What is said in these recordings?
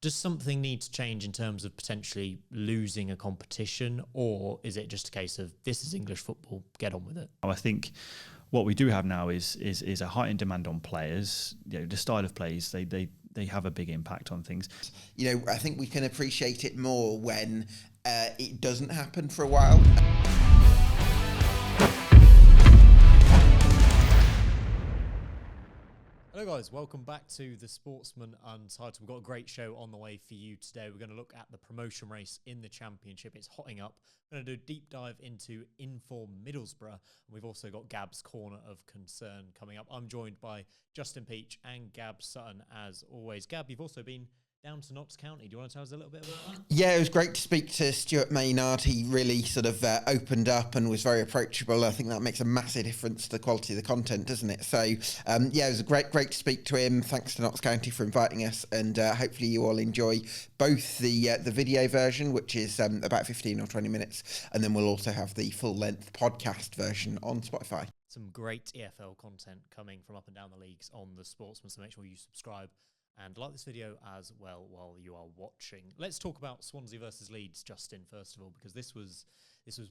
Does something need to change in terms of potentially losing a competition, or is it just a case of this is English football, get on with it? I think what we do have now is a heightened demand on players. The style of plays, they have a big impact on things. I think we can appreciate it more when it doesn't happen for a while. Hello guys, welcome back to the Sportsman Untitled. We've got a great show on the way for you today. We're going to look at the promotion race in the Championship. It's hotting up. We're going to do a deep dive into inform Middlesbrough. And we've also got Gab's Corner of Concern coming up. I'm joined by Justin Peach and Gab Sutton as always. Gab, you've also been down to Notts County. Do you want to tell us a little bit about that? Yeah, it was great to speak to Stuart Maynard. He really sort of opened up and was very approachable. I think that makes a massive difference to the quality of the content, doesn't it? So, it was great to speak to him. Thanks to Notts County for inviting us, and hopefully you all enjoy both the video version, which is about 15 or 20 minutes, and then we'll also have the full-length podcast version on Spotify. Some great EFL content coming from up and down the leagues on the Sportsman, so make sure you subscribe and like this video as well while you are watching. Let's talk about Swansea versus Leeds, Justin, first of all, because this was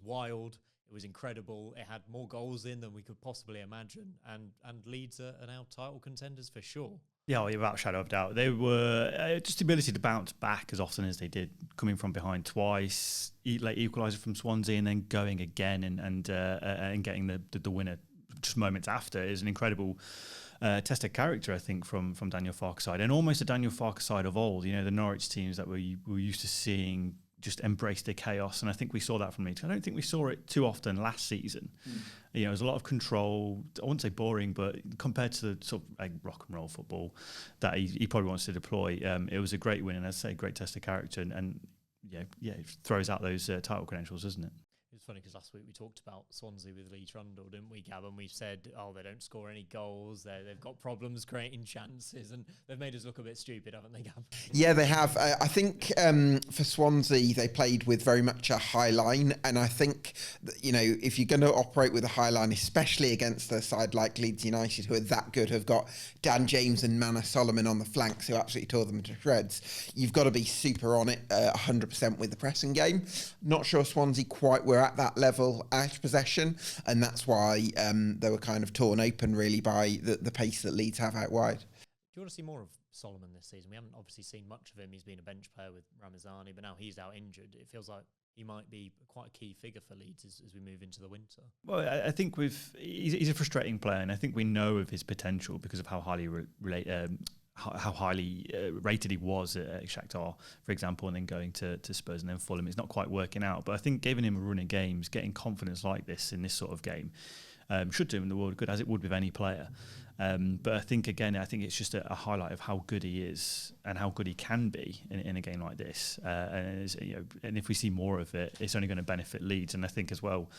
wild. It was incredible. It had more goals in than we could possibly imagine. And Leeds are now title contenders for sure. Yeah, without shadow of doubt. They were just the ability to bounce back as often as they did, coming from behind twice, late equaliser from Swansea, and then going again and getting the winner just moments after is an incredible test of character, I think, from Daniel Farke's side, and almost a Daniel Farke side of old. The Norwich teams that we were used to seeing just embrace the chaos, and I think we saw that from Leeds. I don't think we saw it too often last season. It was a lot of control. I wouldn't say boring, but compared to the sort of like rock and roll football that he probably wants to deploy, it was a great win, and I'd say a great test of character, and it throws out those title credentials, doesn't it? It's funny because last week we talked about Swansea with Leeds Rundle, didn't we, Gab? And we said, they don't score any goals. They've got problems creating chances, and they've made us look a bit stupid, haven't they, Gab? Yeah, they have. I think for Swansea, they played with very much a high line. And I think, if you're going to operate with a high line, especially against a side like Leeds United, who are that good, have got Dan James and Mana Solomon on the flanks, who absolutely tore them to shreds, you've got to be super on it 100% with the pressing game. Not sure Swansea quite were at that level out of possession, and that's why they were kind of torn open really by the pace that Leeds have out wide. Do you want to see more of Solomon this season? We haven't obviously seen much of him. He's been a bench player with Ramazani, but now he's out injured. It feels like he might be quite a key figure for Leeds as we move into the winter. Well, I think he's a frustrating player, and I think we know of his potential because of how highly rated he was at Shakhtar, for example, and then going to Spurs and then Fulham. It's not quite working out, but I think giving him a run of games, getting confidence like this in this sort of game, should do him the world of good, as it would with any player. But I think it's just a highlight of how good he is and how good he can be in a game like this. And if we see more of it, it's only going to benefit Leeds. And I think as well,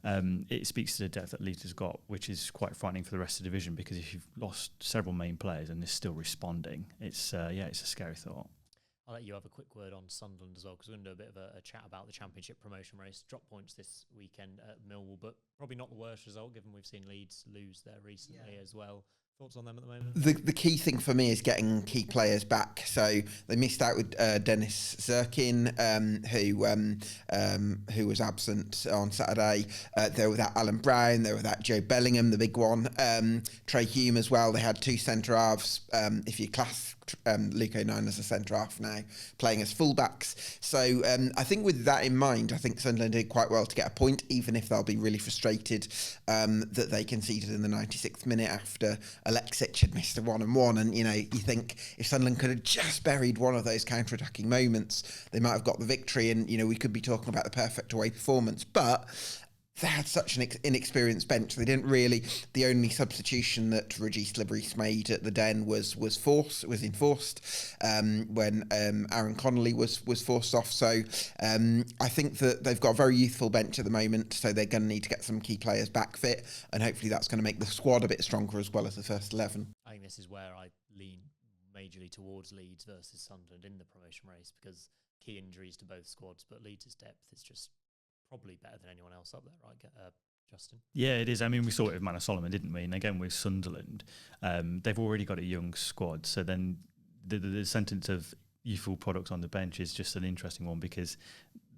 it speaks to the depth that Leeds has got, which is quite frightening for the rest of the division, because if you've lost several main players and they're still responding, it's a scary thought. I'll let you have a quick word on Sunderland as well, because we're going to do a bit of a chat about the Championship promotion race. Drop points this weekend at Millwall, but probably not the worst result, given we've seen Leeds lose there recently as well. Thoughts on them at the moment? The key thing for me is getting key players back. So they missed out with Dennis Zirkin, who was absent on Saturday. They were without Alan Brown. They were without Joe Bellingham, the big one. Trey Hume as well. They had two centre halves. If you class Luke O'Nien as a centre half now, playing as fullbacks. So I think with that in mind, I think Sunderland did quite well to get a point, even if they'll be really frustrated that they conceded in the 96th minute after Alexic had missed a 1-on-1. And, you think if Sunderland could have just buried one of those counter-attacking moments, they might have got the victory, and, we could be talking about the perfect away performance. But they had such an inexperienced bench. They didn't really. The only substitution that Regis Libris made at the Den was enforced when Aaron Connolly was forced off. So I think that they've got a very youthful bench at the moment. So they're going to need to get some key players back fit, and hopefully that's going to make the squad a bit stronger as well as the first 11. I think this is where I lean majorly towards Leeds versus Sunderland in the promotion race, because key injuries to both squads, but Leeds' depth is just probably better than anyone else up there, right, Justin? Yeah, it is. I mean, we saw it with Mana Solomon, didn't we? And again, with Sunderland, they've already got a young squad. So then the sentence of youthful products on the bench is just an interesting one, because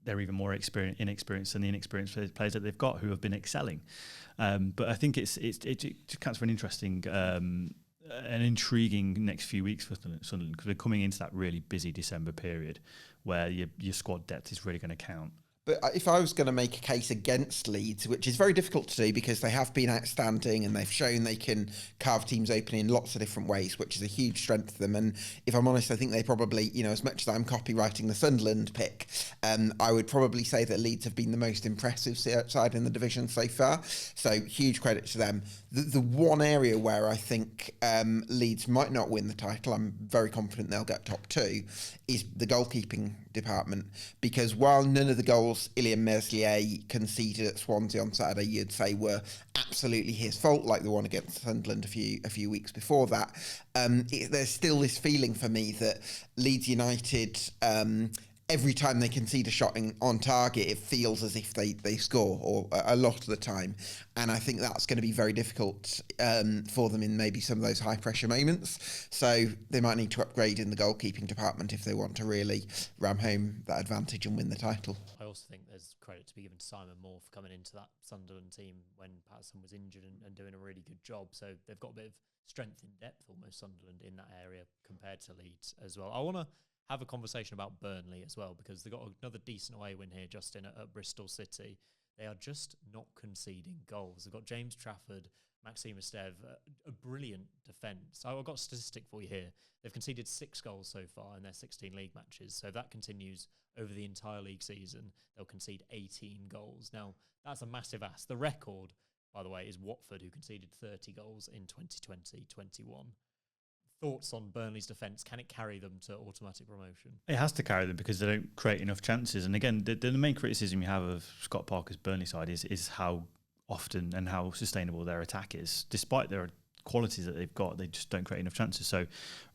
they're even more inexperienced than the inexperienced players that they've got who have been excelling. But I think it counts for an interesting, an intriguing next few weeks for Sunderland, because we're coming into that really busy December period where your squad depth is really going to count. But if I was going to make a case against Leeds, which is very difficult to do because they have been outstanding and they've shown they can carve teams open in lots of different ways, which is a huge strength for them. And if I'm honest, I think they probably, as much as I'm copywriting the Sunderland pick, I would probably say that Leeds have been the most impressive side in the division so far. So huge credit to them. The one area where I think Leeds might not win the title, I'm very confident they'll get top 2, is the goalkeeping department. Because while none of the goals Ilya Meslier conceded at Swansea on Saturday, you'd say were absolutely his fault, like the one against Sunderland a few weeks before that, there's still this feeling for me that Leeds United, every time they concede a shot on target, it feels as if they score, or a lot of the time. And I think that's going to be very difficult for them in maybe some of those high-pressure moments. So they might need to upgrade in the goalkeeping department if they want to really ram home that advantage and win the title. I also think there's credit to be given to Simon Moore for coming into that Sunderland team when Patterson was injured and doing a really good job. So they've got a bit of strength in depth, almost, Sunderland, in that area compared to Leeds as well. I want to have a conversation about Burnley as well, because they've got another decent away win here, Justin, at Bristol City. They are just not conceding goals. They've got James Trafford, Maxime Esteve, a brilliant defence. I've got a statistic for you here. They've conceded 6 goals so far in their 16 league matches. So if that continues over the entire league season, they'll concede 18 goals. Now, that's a massive ask. The record, by the way, is Watford, who conceded 30 goals in 2020-21. Thoughts on Burnley's defence? Can it carry them to automatic promotion? It has to carry them because they don't create enough chances. And again, the main criticism you have of Scott Parker's Burnley side is how often and how sustainable their attack is. Despite their qualities that they've got, they just don't create enough chances. So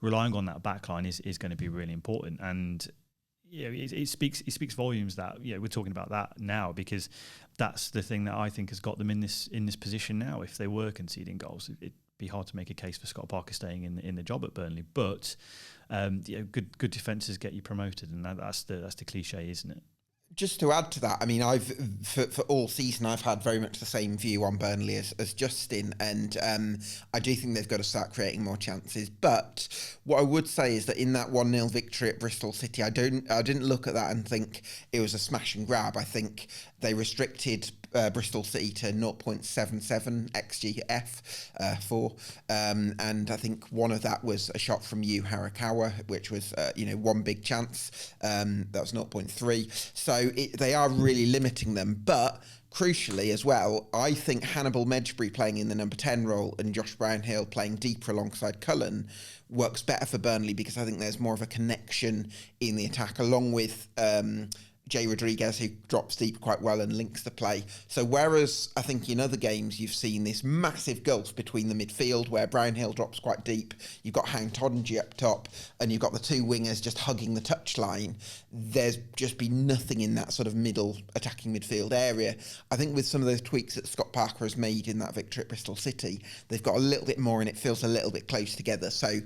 relying on that backline is going to be really important. And it speaks volumes that we're talking about that now, because that's the thing that I think has got them in this position now. If they were conceding goals, it'd be hard to make a case for Scott Parker staying in the job at Burnley. But good defences get you promoted, and that's the cliche, isn't it? Just to add to that, I mean, I've for all season, I've had very much the same view on Burnley as Justin, and I do think they've got to start creating more chances. But what I would say is that in that 1-0 victory at Bristol City, I didn't look at that and think it was a smash and grab. I think they restricted Bristol City to 0.77 XGF for, and I think one of that was a shot from Yu Harakawa, which was one big chance. That was 0.3. So they are really limiting them, but crucially as well, I think Hannibal Medjbury playing in the number 10 role and Josh Brownhill playing deeper alongside Cullen works better for Burnley, because I think there's more of a connection in the attack, along with Jay Rodriguez, who drops deep quite well and links the play. So whereas I think in other games you've seen this massive gulf between the midfield where Brownhill drops quite deep, you've got Hang Todingy up top, and you've got the 2 wingers just hugging the touchline, there's just been nothing in that sort of middle attacking midfield area. I think with some of those tweaks that Scott Parker has made in that victory at Bristol City, they've got a little bit more and it feels a little bit close together. So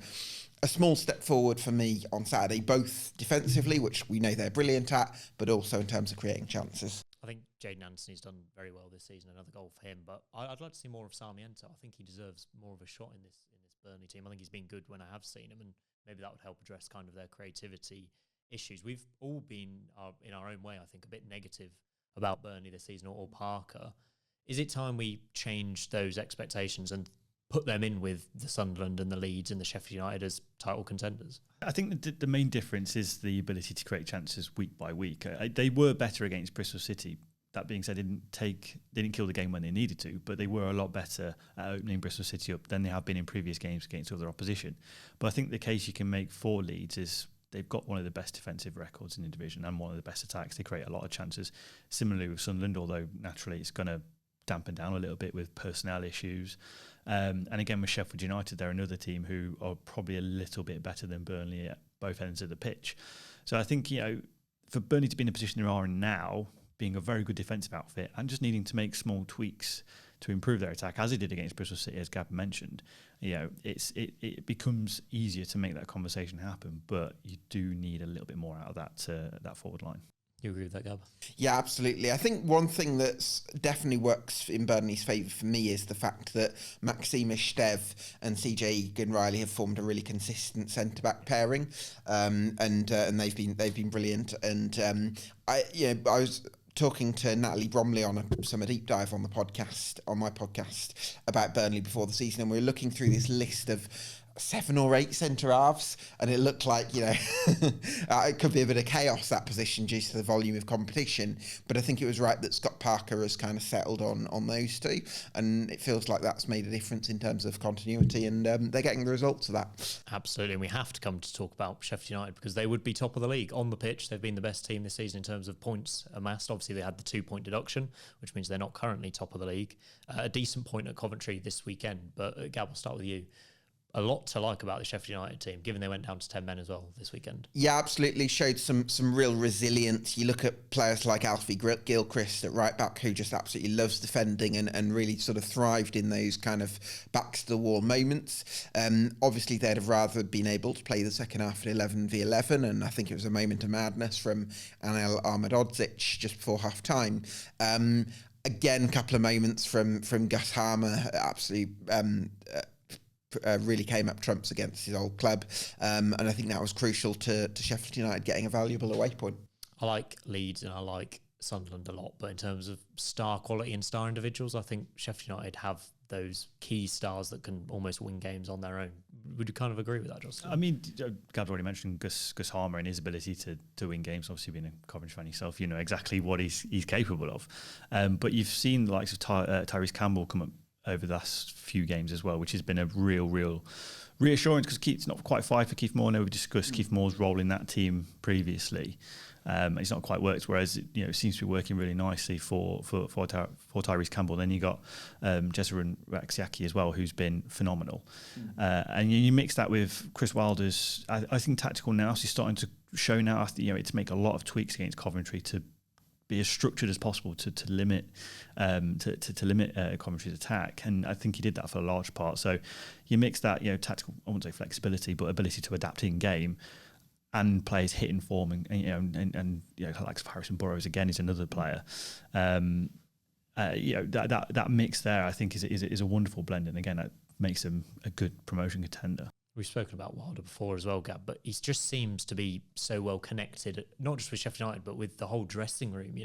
a small step forward for me on Saturday, both defensively, which we know they're brilliant at, but also in terms of creating chances. I think Jayden Anthony's done very well this season, another goal for him, but I'd like to see more of Sarmiento. I think he deserves more of a shot in this Burnley team. I think he's been good when I have seen him, and maybe that would help address kind of their creativity issues. We've all been, in our own way, I think, a bit negative about Burnley this season, or Parker. Is it time we change those expectations and put them in with the Sunderland and the Leeds and the Sheffield United as title contenders? I think the main difference is the ability to create chances week by week. They were better against Bristol City. That being said, they didn't kill the game when they needed to, but they were a lot better at opening Bristol City up than they have been in previous games against other opposition. But I think the case you can make for Leeds is they've got one of the best defensive records in the division and one of the best attacks. They create a lot of chances. Similarly with Sunderland, although naturally it's going to dampen down a little bit with personnel issues. And again, with Sheffield United, they're another team who are probably a little bit better than Burnley at both ends of the pitch. So I think, for Burnley to be in the position they are in now, being a very good defensive outfit and just needing to make small tweaks to improve their attack, as he did against Bristol City, as Gab mentioned, it becomes easier to make that conversation happen. But you do need a little bit more out of that forward line. You agree with that, Gab? Yeah, absolutely. I think one thing that's definitely works in Burnley's favour for me is the fact that Maxime Stev and CJ Egan-Riley have formed a really consistent centre-back pairing, and they've been brilliant. And I was talking to Natalie Bromley on a summer deep dive on my podcast about Burnley before the season, and we were looking through this list of 7 or 8 centre halves, and it looked like it could be a bit of chaos, that position, due to the volume of competition. But I think it was right that Scott Parker has kind of settled on those two, and it feels like that's made a difference in terms of continuity, and they're getting the results of that. Absolutely, and we have to come to talk about Sheffield United because they would be top of the league on the pitch. They've been the best team this season in terms of points amassed. Obviously, they had the 2-point deduction, which means they're not currently top of the league. A decent point at Coventry this weekend, but Gab, we'll start with you. A lot to like about the Sheffield United team, given they went down to 10 men as well this weekend. Yeah, absolutely. Showed some real resilience. You look at players like Alfie Gilchrist at right back, who just absolutely loves defending and really sort of thrived in those kind of backs to the wall moments. Obviously, they'd have rather been able to play the second half at 11v11, and I think it was a moment of madness from Anel Ahmedodzic just before half time. Again, a couple of moments from Gus Harmer, absolutely really came up trumps against his old club, and I think that was crucial to Sheffield United getting a valuable away point. I like Leeds and I like Sunderland a lot, but in terms of star quality and star individuals, I think Sheffield United have those key stars that can almost win games on their own. Would you kind of agree with that, Justin? I mean, Gab's already mentioned Gus Harmer and his ability to win games. Obviously, being a Coventry fan yourself, you know exactly what he's capable of. But you've seen the likes of Tyrese Campbell come up over the last few games as well, which has been a real reassurance, because it's not quite five for Keith Moore. I know we discussed Keith Moore's role in that team previously. It's not quite worked, whereas it seems to be working really nicely for Tyrese Campbell. Then you got Jezeren Raxiaki as well, who's been phenomenal. And you mix that with Chris Wilder's, I think, tactical nous is starting to show now. To make a lot of tweaks against Coventry to be as structured as possible to limit Coventry's attack, and I think he did that for a large part. So you mix that tactical, I wouldn't say flexibility, but ability to adapt in game, and players hitting form, and like Harrison Burrows again is another player. That mix there, I think, is a wonderful blend, and again, that makes them a good promotion contender. We've spoken about Wilder before as well, Gab, but he just seems to be so well connected, not just with Sheffield United, but with the whole dressing room.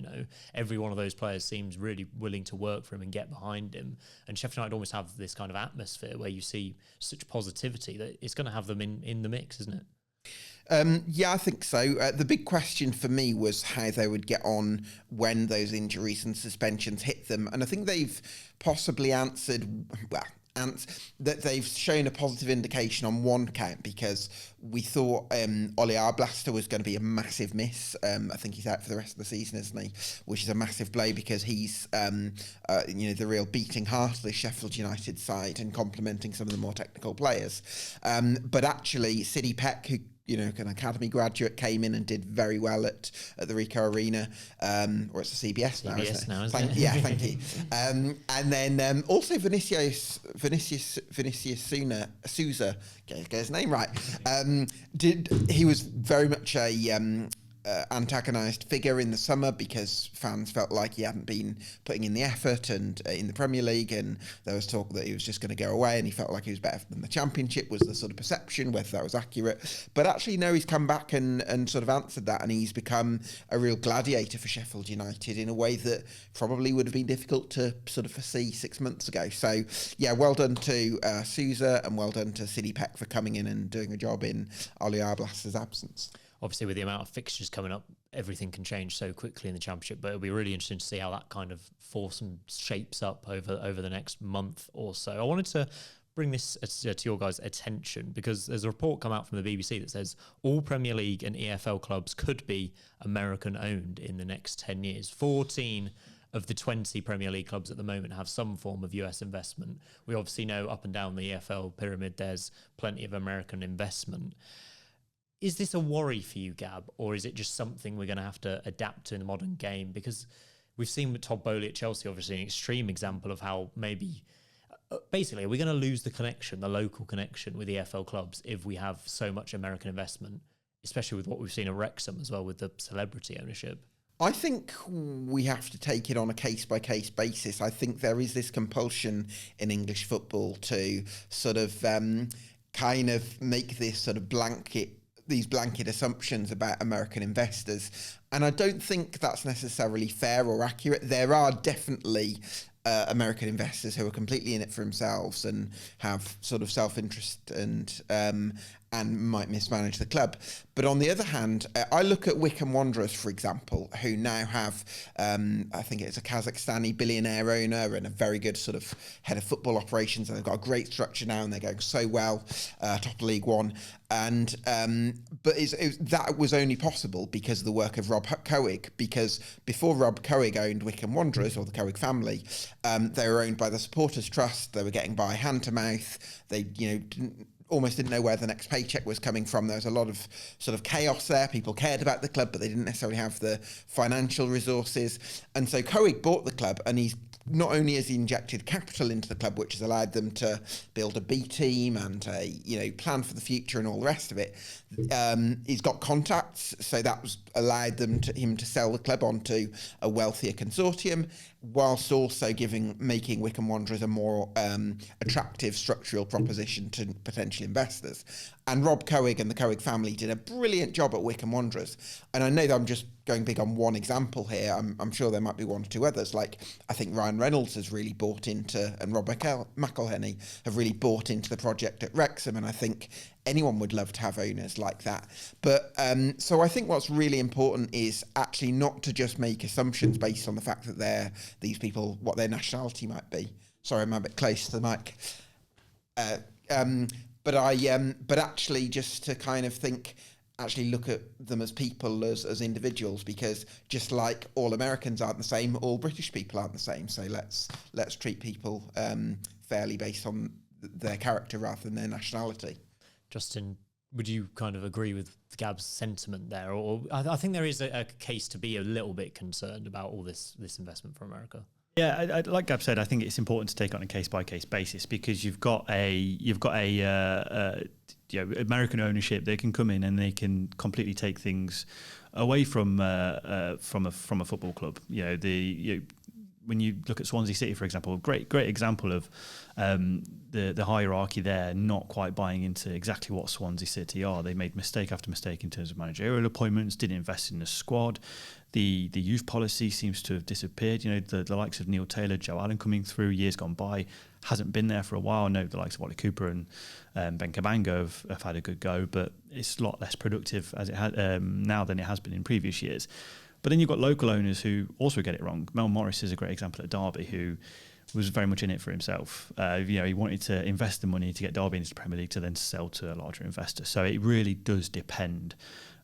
Every one of those players seems really willing to work for him and get behind him. And Sheffield United almost have this kind of atmosphere where you see such positivity that it's going to have them in the mix, isn't it? Yeah, I think so. The big question for me was how they would get on when those injuries and suspensions hit them. And I think they've possibly answered, that they've shown a positive indication on one count, because we thought Ollie Arblaster was going to be a massive miss. I think he's out for the rest of the season, isn't he? Which is a massive blow, because he's the real beating heart of the Sheffield United side and complementing some of the more technical players. But actually, Sidney Peck, who an academy graduate, came in and did very well at the Ricoh Arena, or it's the CBS now, isn't it? Yeah, thank you. And then also Vinicius Souza, get his name right. He was very much a antagonised figure in the summer, because fans felt like he hadn't been putting in the effort and in the Premier League, and there was talk that he was just going to go away, and he felt like he was better than the Championship, was the sort of perception, whether that was accurate. But actually, no, he's come back and sort of answered that, and he's become a real gladiator for Sheffield United in a way that probably would have been difficult to sort of foresee 6 months ago. So yeah, well done to Souza, and well done to Sidney Peck for coming in and doing a job in Ollie Arblaster's absence. Obviously, with the amount of fixtures coming up, everything can change so quickly in the Championship, but it'll be really interesting to see how that kind of foursome shapes up over the next month or so. I wanted to bring this to your guys' attention, because there's a report come out from the BBC that says all Premier League and EFL clubs could be American-owned in the next 10 years. 14 of the 20 Premier League clubs at the moment have some form of US investment. We obviously know up and down the EFL pyramid there's plenty of American investment. Is this a worry for you, Gab, or is it just something we're going to have to adapt to in the modern game? Because we've seen with Todd Bowley at Chelsea, obviously an extreme example of how maybe basically are we going to lose the connection, the local connection with EFL clubs if we have so much American investment, especially with what we've seen at Wrexham as well with the celebrity ownership? I think we have to take it on a case-by-case basis. I think there is this compulsion in English football to sort of kind of make this sort of these blanket assumptions about American investors. And I don't think that's necessarily fair or accurate. There are definitely American investors who are completely in it for themselves and have sort of self-interest and might mismanage the club. But on the other hand, I look at Wycombe Wanderers, for example, who now have, I think it's a Kazakhstani billionaire owner and a very good sort of head of football operations, and they've got a great structure now and they're going so well, top of League One. And but that was only possible because of the work of Rob Coig, because before Rob Coig owned Wycombe Wanderers, or the Coig family, they were owned by the Supporters Trust. They were getting by hand to mouth. They, almost didn't know where the next paycheck was coming from. There was a lot of sort of chaos there. People cared about the club, but they didn't necessarily have the financial resources. And so Coig bought the club, and he's not only has he injected capital into the club, which has allowed them to build a B team and a plan for the future and all the rest of it. He's got contacts, so that was allowed him to sell the club onto a wealthier consortium, whilst also making Wycombe Wanderers a more attractive structural proposition to potential investors. And Rob Coig and the Coig family did a brilliant job at Wycombe Wanderers. And I know that I'm just going big on one example here. I'm sure there might be one or two others. Like, I think Ryan Reynolds has really bought into, and Rob McElhenney have really bought into the project at Wrexham. And I think anyone would love to have owners like that. But so I think what's really important is actually not to just make assumptions based on the fact that these people, what their nationality might be. Sorry, I'm a bit close to the mic. But actually just to kind of actually look at them as people, as individuals, because just like all Americans aren't the same, all British people aren't the same. So let's treat people fairly based on their character rather than their nationality. Justin, would you kind of agree with Gab's sentiment there? Or I think there is a case to be a little bit concerned about all this investment from America. Yeah, like Gab said, I think it's important to take it on a case-by-case basis, because you've got a American ownership. They can come in and they can completely take things away from a football club. When you look at Swansea City, for example, great example of the hierarchy there not quite buying into exactly what Swansea City are. They made mistake after mistake in terms of managerial appointments, didn't invest in the squad. The youth policy seems to have disappeared. The likes of Neil Taylor, Joe Allen coming through years gone by, hasn't been there for a while. No, the likes of Wally Cooper and Ben Cabango have had a good go, but it's a lot less productive as it had now than it has been in previous years. But then you've got local owners who also get it wrong. Mel Morris is a great example at Derby, who was very much in it for himself. He wanted to invest the money to get Derby into the Premier League to then sell to a larger investor. So it really does depend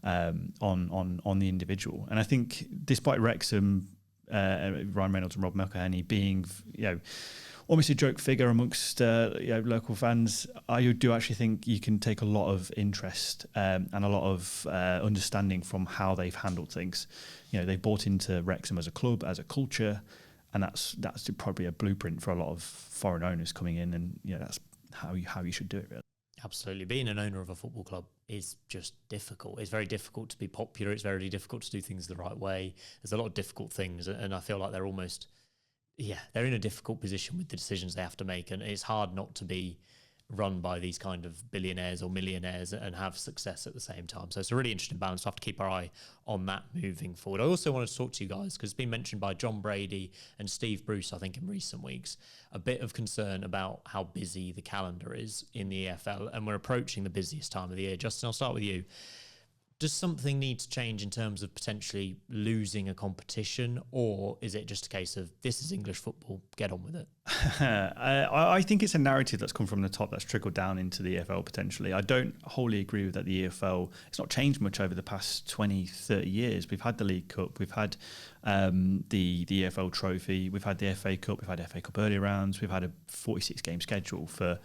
on the individual. And I think despite Wrexham, Ryan Reynolds and Rob McElhenney being almost a joke figure amongst local fans, I do actually think you can take a lot of interest and a lot of understanding from how they've handled things. They've bought into Wrexham as a club, as a culture, and that's probably a blueprint for a lot of foreign owners coming in, and that's how you should do it, really. Absolutely. Being an owner of a football club is just difficult. It's very difficult to be popular. It's very difficult to do things the right way. There's a lot of difficult things, and I feel like they're almost, they're in a difficult position with the decisions they have to make, and it's hard not to be run by these kind of billionaires or millionaires and have success at the same time. So it's a really interesting balance. We have to keep our eye on that moving forward. I also wanted to talk to you guys, because it's been mentioned by John Brady and Steve Bruce, I think, in recent weeks, a bit of concern about how busy the calendar is in the EFL, and we're approaching the busiest time of the year. Justin, I'll start with you. Does something need to change in terms of potentially losing a competition, or is it just a case of this is English football, get on with it? I think it's a narrative that's come from the top that's trickled down into the EFL potentially. I don't wholly agree with that. The EFL, it's not changed much over the past 20, 30 years. We've had the League Cup, we've had the EFL Trophy, we've had the FA Cup, we've had FA Cup early rounds, we've had a 46 game schedule for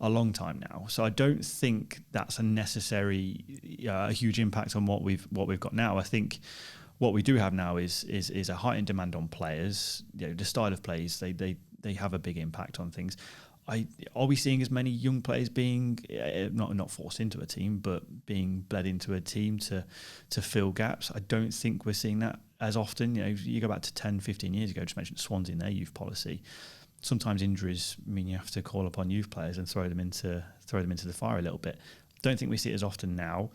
a long time now. So I don't think that's a necessary a huge impact on what we've got now. I think what we do have now is a heightened demand on players. The style of plays, they have a big impact on things. Are we seeing as many young players being not forced into a team, but being bled into a team to fill gaps? I don't think we're seeing that as often. You go back to 10, 15 years ago, just mentioned Swansea in their youth policy. Sometimes injuries mean you have to call upon youth players and throw them into the fire a little bit. Don't think we see it as often now.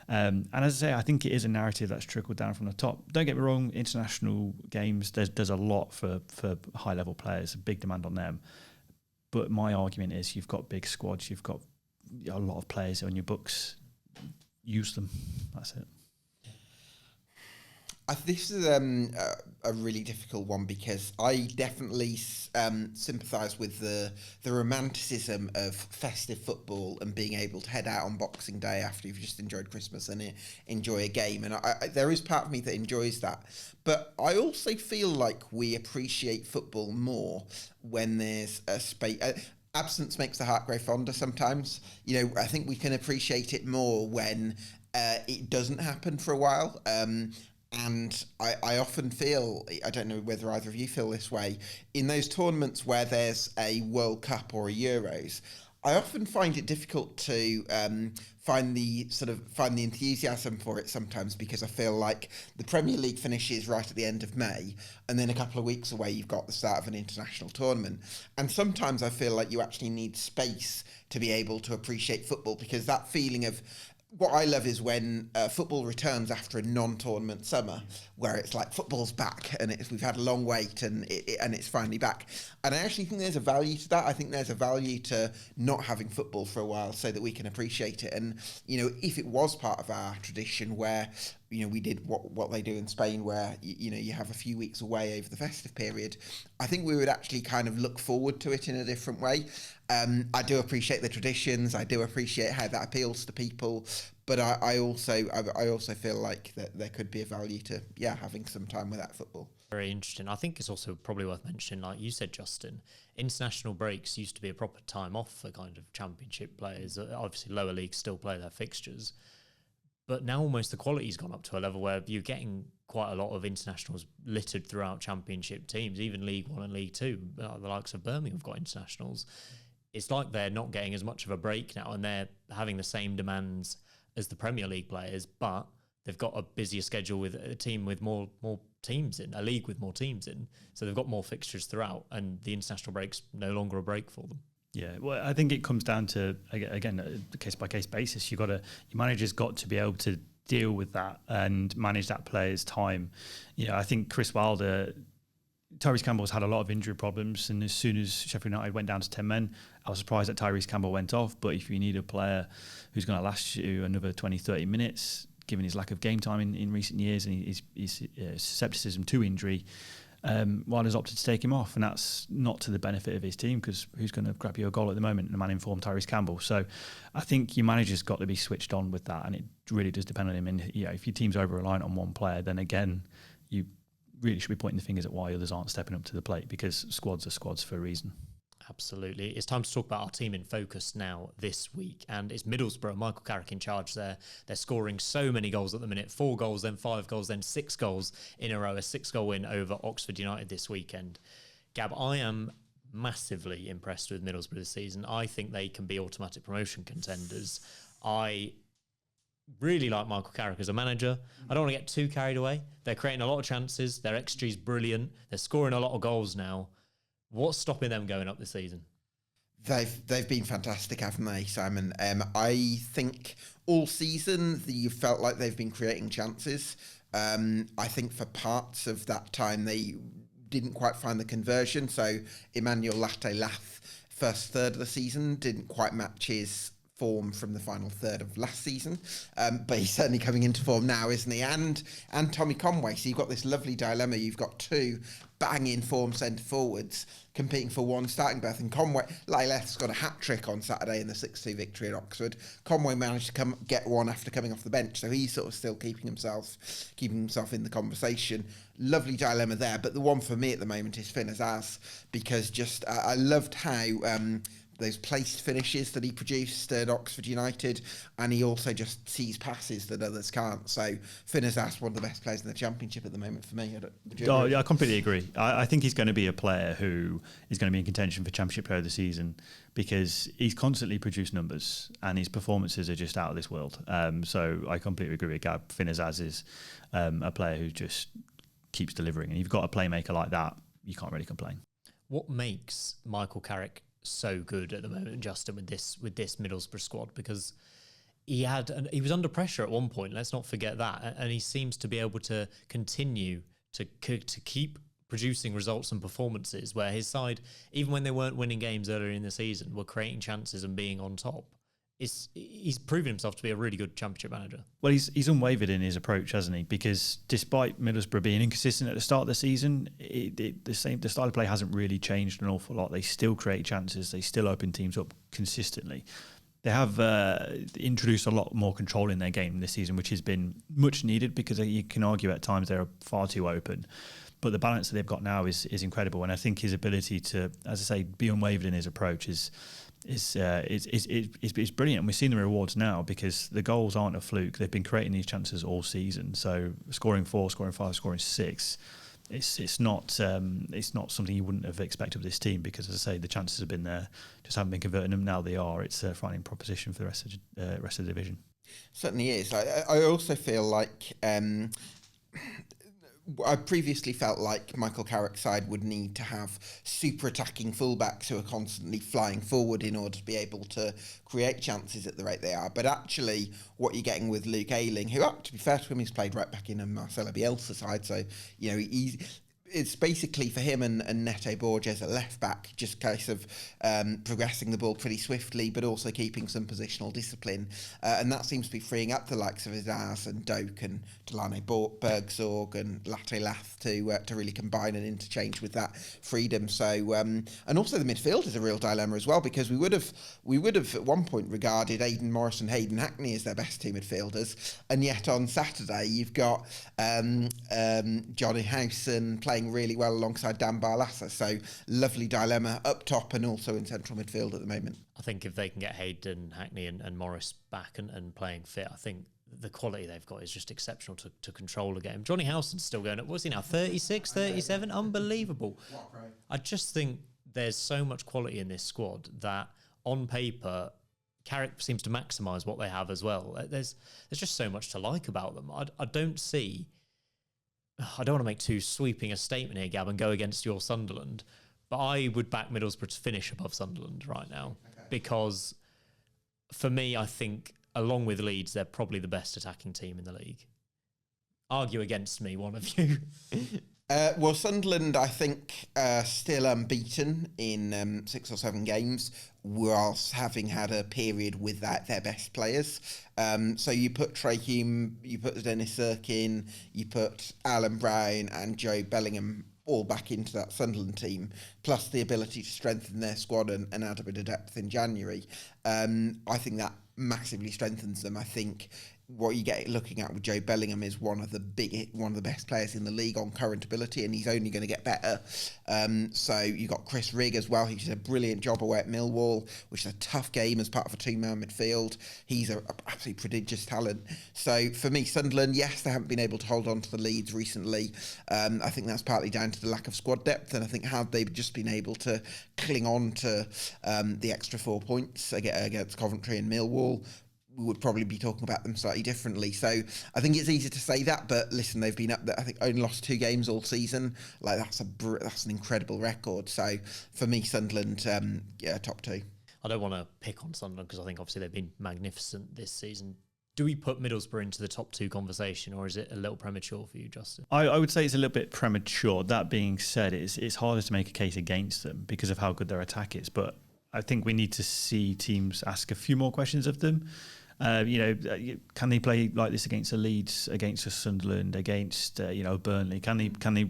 And as I say, I think it is a narrative that's trickled down from the top. Don't get me wrong, international games, there's a lot for high-level players, a big demand on them. But my argument is you've got big squads, you've got a lot of players on your books. Use them. That's it. This is a really difficult one because I definitely sympathise with the romanticism of festive football and being able to head out on Boxing Day after you've just enjoyed Christmas and enjoy a game. And there is part of me that enjoys that. But I also feel like we appreciate football more when there's a space. Absence makes the heart grow fonder sometimes. I think we can appreciate it more when it doesn't happen for a while. And I often feel, I don't know whether either of you feel this way, in those tournaments where there's a World Cup or a Euros, I often find it difficult to find the enthusiasm for it sometimes, because I feel like the Premier League finishes right at the end of May, and then a couple of weeks away you've got the start of an international tournament. And sometimes I feel like you actually need space to be able to appreciate football, because that feeling of what I love is when football returns after a non-tournament summer, where it's like football's back and we've had a long wait and it's finally back. And I actually think there's a value to that. I think there's a value to not having football for a while so that we can appreciate it. And, if it was part of our tradition where, we did what they do in Spain, where, you have a few weeks away over the festive period, I think we would actually kind of look forward to it in a different way. I do appreciate the traditions. I do appreciate how that appeals to people, but I also feel like that there could be a value to having some time without football. Very interesting. I think it's also probably worth mentioning, like you said, Justin, international breaks used to be a proper time off for kind of championship players. Obviously, lower leagues still play their fixtures, but now almost the quality's gone up to a level where you're getting quite a lot of internationals littered throughout championship teams, even League One and League Two. The likes of Birmingham have got internationals. It's like they're not getting as much of a break now, and they're having the same demands as the Premier League players, but they've got a busier schedule with a team with more teams in, a league with more teams in. So they've got more fixtures throughout, and the international break's no longer a break for them. Yeah, well, I think it comes down to, again, a case-by-case basis. Your manager's got to be able to deal with that and manage that player's time. I think Chris Wilder, Tyrese Campbell's had a lot of injury problems, and as soon as Sheffield United went down to 10 men, I was surprised that Tyrese Campbell went off. But if you need a player who's going to last you another 20, 30 minutes, given his lack of game time in recent years and his scepticism to injury, Wilder's opted to take him off, and that's not to the benefit of his team, because who's going to grab you a goal at the moment? The man informed Tyrese Campbell. So I think your manager's got to be switched on with that, and it really does depend on him. And if your team's over-reliant on one player, then again, you really should be pointing the fingers at why others aren't stepping up to the plate, because squads are squads for a reason. Absolutely. It's time to talk about our team in focus now this week, and it's Middlesbrough. Michael Carrick in charge there. They're scoring so many goals at the minute. 4 goals, then 5 goals, then 6 goals in a row. A 6-goal win over Oxford United this weekend. Gab, I am massively impressed with Middlesbrough this season. I think they can be automatic promotion contenders. I really like Michael Carrick as a manager. I don't want to get too carried away. They're creating a lot of chances. Their XG's brilliant. They're scoring a lot of goals now. What's stopping them going up this season? They've been fantastic, haven't they, Simon? I think all season you felt like they've been creating chances. I think for parts of that time they didn't quite find the conversion. So Emmanuel Latte-Lath, first third of the season, didn't quite match his form from the final third of last season, but he's certainly coming into form now, isn't he? And Tommy Conway. So you've got this lovely dilemma. You've got 2 banging form centre forwards competing for one starting berth, and Conway, Latte-Lath's got a hat-trick on Saturday in the 6-2 victory at Oxford. Conway managed to get one after coming off the bench, so he's sort of still keeping himself in the conversation. Lovely dilemma there, but the one for me at the moment is Finn Azaz, because just I loved how those placed finishes that he produced at Oxford United, and he also just sees passes that others can't. So Finn Azaz, one of the best players in the Championship at the moment for me. I completely agree. I think he's going to be a player who is going to be in contention for Championship Player of the Season because he's constantly produced numbers and his performances are just out of this world. So I completely agree with Gab. Finn Azaz is a player who just keeps delivering, and you've got a playmaker like that, you can't really complain. What makes Michael Carrick so good at the moment, Justin, with this Middlesbrough squad? Because he was under pressure at one point. Let's not forget that, and he seems to be able to continue to keep producing results and performances where his side, even when they weren't winning games earlier in the season, were creating chances and being on top. He's proven himself to be a really good Championship manager. Well, he's unwavered in his approach, hasn't he? Because despite Middlesbrough being inconsistent at the start of the season, the style of play hasn't really changed an awful lot. They still create chances. They still open teams up consistently. They have introduced a lot more control in their game this season, which has been much needed because you can argue at times they're far too open. But the balance that they've got now is incredible. And I think his ability to, as I say, be unwavered in his approach is brilliant, and we've seen the rewards now because the goals aren't a fluke. They've been creating these chances all season. So scoring 4, scoring 5, scoring 6, it's not something you wouldn't have expected of this team because, as I say, the chances have been there, just haven't been converting them. Now they are. It's a frightening proposition for the rest of the division. Certainly is. I also feel like. I previously felt like Michael Carrick's side would need to have super attacking fullbacks who are constantly flying forward in order to be able to create chances at the rate they are. But actually, what you're getting with Luke Ayling, who, to be fair to him, he's played right back in Marcelo Bielsa's side, so it's basically for him and Neto Borges at left back, just a case of progressing the ball pretty swiftly, but also keeping some positional discipline. And that seems to be freeing up the likes of Azaz and Doak and Delano Bergsorg and Latte Lath to really combine and interchange with that freedom. So and also the midfield is a real dilemma as well, because we would have at one point regarded Aidan Morris and Hayden Hackney as their best two midfielders, and yet on Saturday you've got Johnny Howson playing really well alongside Dan Barlaser. So lovely dilemma up top and also in central midfield at the moment. I think if they can get Hayden, Hackney and Morris back and playing fit, I think the quality they've got is just exceptional to control a game. Johnny Howson's still going, what's he now, 36, 37? Unbelievable. I just think there's so much quality in this squad that on paper Carrick seems to maximise what they have as well. There's just so much to like about them. I don't want to make too sweeping a statement here, Gab, and go against your Sunderland, but I would back Middlesbrough to finish above Sunderland right now. Okay. Because for me, I think along with Leeds, they're probably the best attacking team in the league. Argue against me, one of you. Well, Sunderland, I think, still unbeaten in 6 or 7 games, whilst having had a period with their best players. So you put Trey Hume, you put Dennis Erkin, you put Alan Brown and Joe Bellingham all back into that Sunderland team, plus the ability to strengthen their squad and add a bit of depth in January. I think that massively strengthens them. I think what you get looking at with Joe Bellingham is one of the best players in the league on current ability, and he's only going to get better. So you got Chris Rigg as well. He did a brilliant job away at Millwall, which is a tough game as part of a 2-man midfield. He's an absolutely prodigious talent. So for me, Sunderland, yes, they haven't been able to hold on to the leads recently. I think that's partly down to the lack of squad depth, and I think had they just been able to cling on to the extra 4 points against Coventry and Millwall, we would probably be talking about them slightly differently. So I think it's easy to say that, but listen, they've been up there. I think only lost 2 games all season. Like that's an incredible record. So for me, Sunderland, top 2. I don't want to pick on Sunderland because I think obviously they've been magnificent this season. Do we put Middlesbrough into the top 2 conversation, or is it a little premature for you, Justin? I would say it's a little bit premature. That being said, it's harder to make a case against them because of how good their attack is. But I think we need to see teams ask a few more questions of them. Can they play like this against the Leeds, against a Sunderland, against Burnley? Can they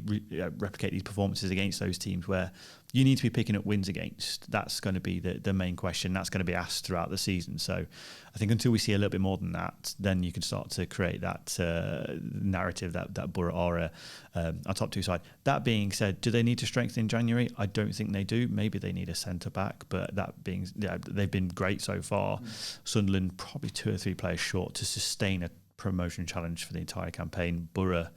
replicate these performances against those teams where you need to be picking up wins against. That's going to be the main question. That's going to be asked throughout the season. So I think until we see a little bit more than that, then you can start to create that narrative that Borough are a top two side. That being said, do they need to strengthen in January? I don't think they do. Maybe they need a centre back, but they've been great so far. Sunderland probably 2 or 3 players short to sustain a promotion challenge for the entire campaign. Borough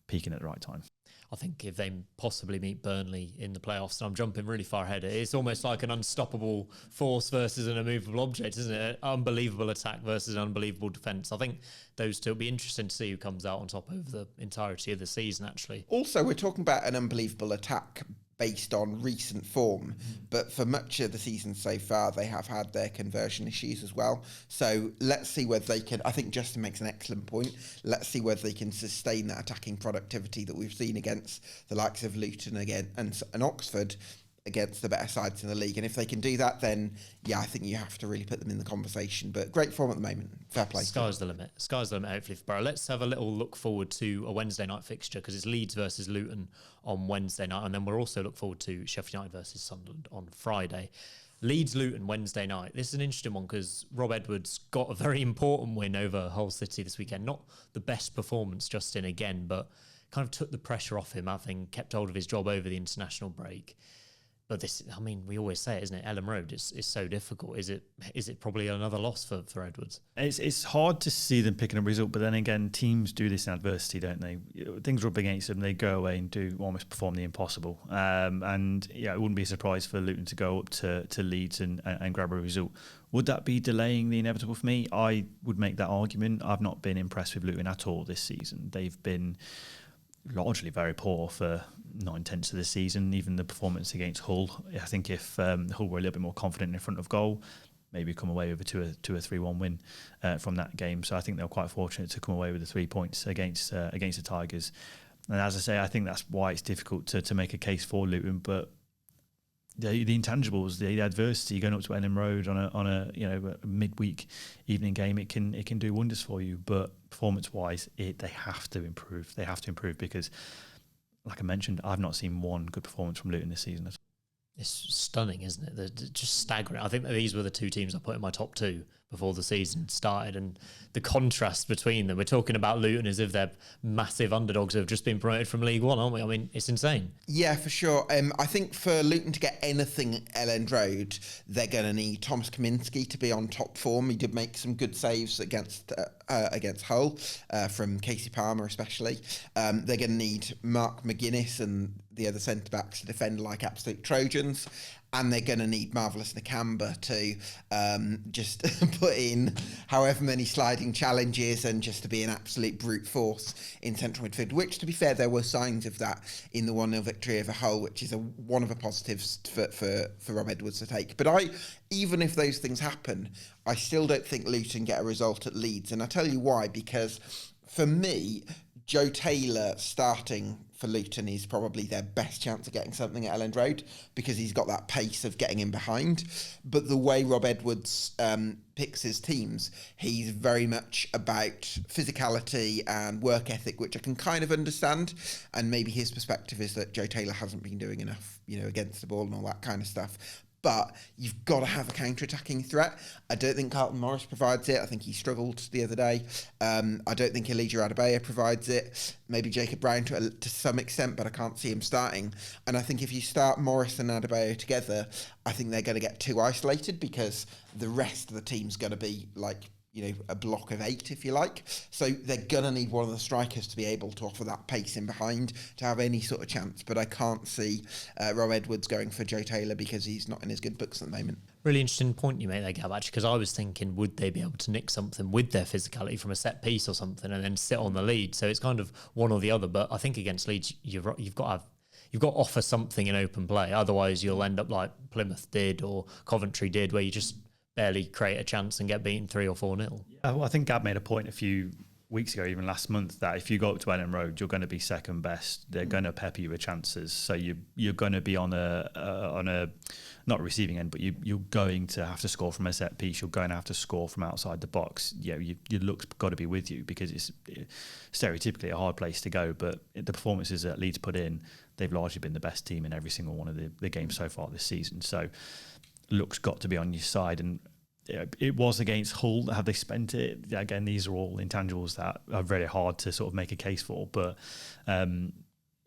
peaking at the right time. I think if they possibly meet Burnley in the playoffs, and I'm jumping really far ahead, it's almost like an unstoppable force versus an immovable object, isn't it? An unbelievable attack versus an unbelievable defence. I think those two will be interesting to see who comes out on top over the entirety of the season, actually. Also, we're talking about an unbelievable attack based on recent form, but for much of the season so far, they have had their conversion issues as well. So let's see whether they can, I think Justin makes an excellent point, let's see whether they can sustain that attacking productivity that we've seen against the likes of Luton again and Oxford against the better sides in the league. And if they can do that, then I think you have to really put them in the conversation. But great form at the moment. Fair play. Sky's the limit. Sky's the limit, hopefully, for Borough. Let's have a little look forward to a Wednesday night fixture, because it's Leeds versus Luton on Wednesday night. And then we'll also look forward to Sheffield United versus Sunderland on Friday. Leeds-Luton Wednesday night. This is an interesting one because Rob Edwards got a very important win over Hull City this weekend. Not the best performance, Justin, again, but kind of took the pressure off him, having kept hold of his job over the international break. But this, I mean, we always say it, isn't it? Ellen Road is so difficult. Is it probably another loss for Edwards? It's hard to see them picking a result, but then again, teams do this in adversity, don't they? Things rub against them, they go away and do almost perform the impossible. And it wouldn't be a surprise for Luton to go up to Leeds and grab a result. Would that be delaying the inevitable for me? I would make that argument. I've not been impressed with Luton at all this season. They've been largely very poor for 9/10 of the season. Even the performance against Hull, I think if Hull were a little bit more confident in front of goal, maybe come away with a 2-3-1 win from that game. So I think they were quite fortunate to come away with the 3 points against the Tigers. And as I say, I think that's why it's difficult to make a case for Luton. But the intangibles, the adversity, going up to Ellen Road on a midweek evening game, it can do wonders for you. But performance-wise, they have to improve. They have to improve because, like I mentioned, I've not seen one good performance from Luton this season. It's stunning, isn't it? They're just staggering. I think that these were the two teams I put in my top 2 before the season started, and the contrast between them. We're talking about Luton as if they're massive underdogs who have just been promoted from League One, aren't we? I mean, it's insane. Yeah, for sure. I think for Luton to get anything Elland Road, they're going to need Thomas Kaminski to be on top form. He did make some good saves against Hull, from Casey Palmer especially. They're going to need Mark McGuinness and the other centre-backs to defend like absolute Trojans. And they're going to need Marvellous Nakamba to just put in however many sliding challenges and just to be an absolute brute force in central midfield, which, to be fair, there were signs of that in the 1-0 victory over Hull, which is one of the positives for Rob Edwards to take. But even if those things happen, I still don't think Luton get a result at Leeds. And I'll tell you why, because for me, Joe Taylor starting for Luton is probably their best chance of getting something at Elland Road because he's got that pace of getting in behind. But the way Rob Edwards picks his teams, he's very much about physicality and work ethic, which I can kind of understand. And maybe his perspective is that Joe Taylor hasn't been doing enough, against the ball and all that kind of stuff. But you've got to have a counter-attacking threat. I don't think Carlton Morris provides it. I think he struggled the other day. I don't think Elijah Adebayo provides it. Maybe Jacob Brown to some extent, but I can't see him starting. And I think if you start Morris and Adebayo together, I think they're going to get too isolated because the rest of the team's going to be like, a block of 8, if you like. So they're going to need one of the strikers to be able to offer that pace in behind to have any sort of chance. But I can't see Rob Edwards going for Joe Taylor because he's not in his good books at the moment. Really interesting point you make there, Gab, actually, because I was thinking, would they be able to nick something with their physicality from a set piece or something and then sit on the lead? So it's kind of one or the other. But I think against Leeds, you've got to offer something in open play. Otherwise, you'll end up like Plymouth did or Coventry did, where you just barely create a chance and get beaten 3 or 4-0. I think Gab made a point a few weeks ago, even last month, that if you go up to Ellen Road, you're going to be second best. They're going to pepper you with chances. So you're going to be on a not receiving end, but you're going to have to score from a set piece. You're going to have to score from outside the box. Your look's got to be with you, because it's stereotypically a hard place to go. But the performances that Leeds put in, they've largely been the best team in every single one of the games so far this season. So look's got to be on your side. And it was against Hull. Have they spent it? Again, these are all intangibles that are very hard to sort of make a case for. But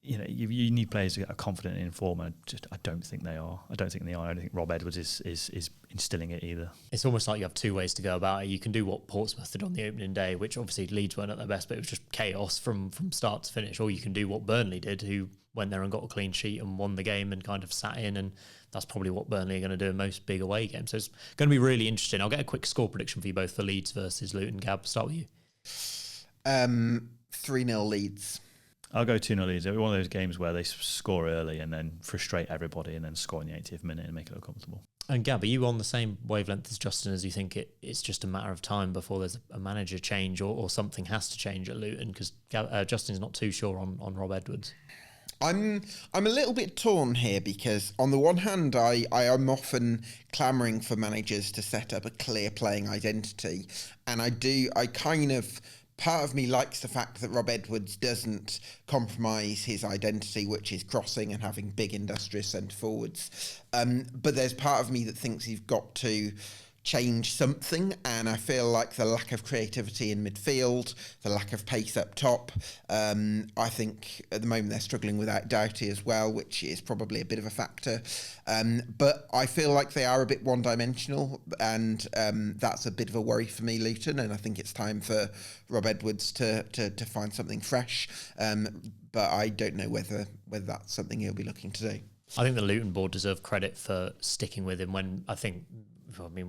you need players that are confident in form. And I don't think they are. I don't think Rob Edwards is instilling it either. It's almost like you have two ways to go about it. You can do what Portsmouth did on the opening day, which obviously Leeds weren't at their best, but it was just chaos from start to finish. Or you can do what Burnley did, who went there and got a clean sheet and won the game and kind of sat in, and that's probably what Burnley are going to do in most big away games. So it's going to be really interesting. I'll get a quick score prediction for you both for Leeds versus Luton. Gab, start with you. 3-0 Leeds. I'll go 2-0 Leeds. It'll be one of those games where they score early and then frustrate everybody and then score in the 80th minute and make it look comfortable. And Gab, are you on the same wavelength as Justin, as you think it's just a matter of time before there's a manager change or something has to change at Luton? Because Justin's not too sure on Rob Edwards. I'm a little bit torn here, because on the one hand, I am often clamouring for managers to set up a clear playing identity, and part of me likes the fact that Rob Edwards doesn't compromise his identity, which is crossing and having big industrious centre forwards. But there's part of me that thinks he's got to change something, and I feel like the lack of creativity in midfield, the lack of pace up top, I think at the moment they're struggling without Doughty as well, which is probably a bit of a factor, but I feel like they are a bit one-dimensional, and that's a bit of a worry for me, Luton, and I think it's time for Rob Edwards to find something fresh, but I don't know whether that's something he'll be looking to do. I think the Luton board deserve credit for sticking with him when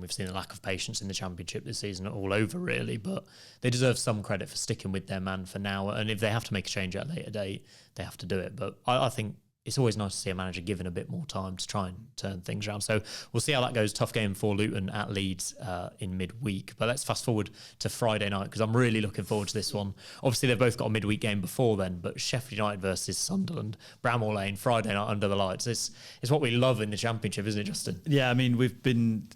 we've seen a lack of patience in the Championship this season all over, really, but they deserve some credit for sticking with their man for now. And if they have to make a change at a later date, they have to do it. But I think it's always nice to see a manager given a bit more time to try and turn things around. So we'll see how that goes. Tough game for Luton at Leeds in midweek. But let's fast forward to Friday night, because I'm really looking forward to this one. Obviously, they've both got a midweek game before then, but Sheffield United versus Sunderland, Bramall Lane, Friday night under the lights. It's what we love in the Championship, isn't it, Justin? Yeah, I mean, we've been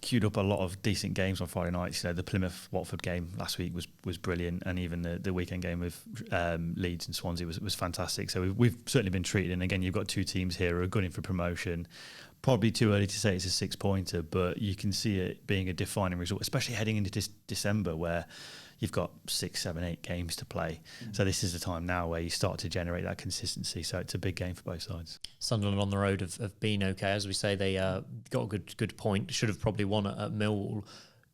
queued up a lot of decent games on Friday nights. The Plymouth-Watford game last week was brilliant, and even the weekend game with Leeds and Swansea was fantastic. So we've certainly been treated. And again, you've got two teams here who are gunning for promotion. Probably too early to say it's a 6-pointer, but you can see it being a defining result, especially heading into December, where you've got 6, 7, 8 games to play. So this is the time now where you start to generate that consistency. So it's a big game for both sides. Sunderland on the road have been okay. As we say, they got a good point. Should have probably won at Millwall.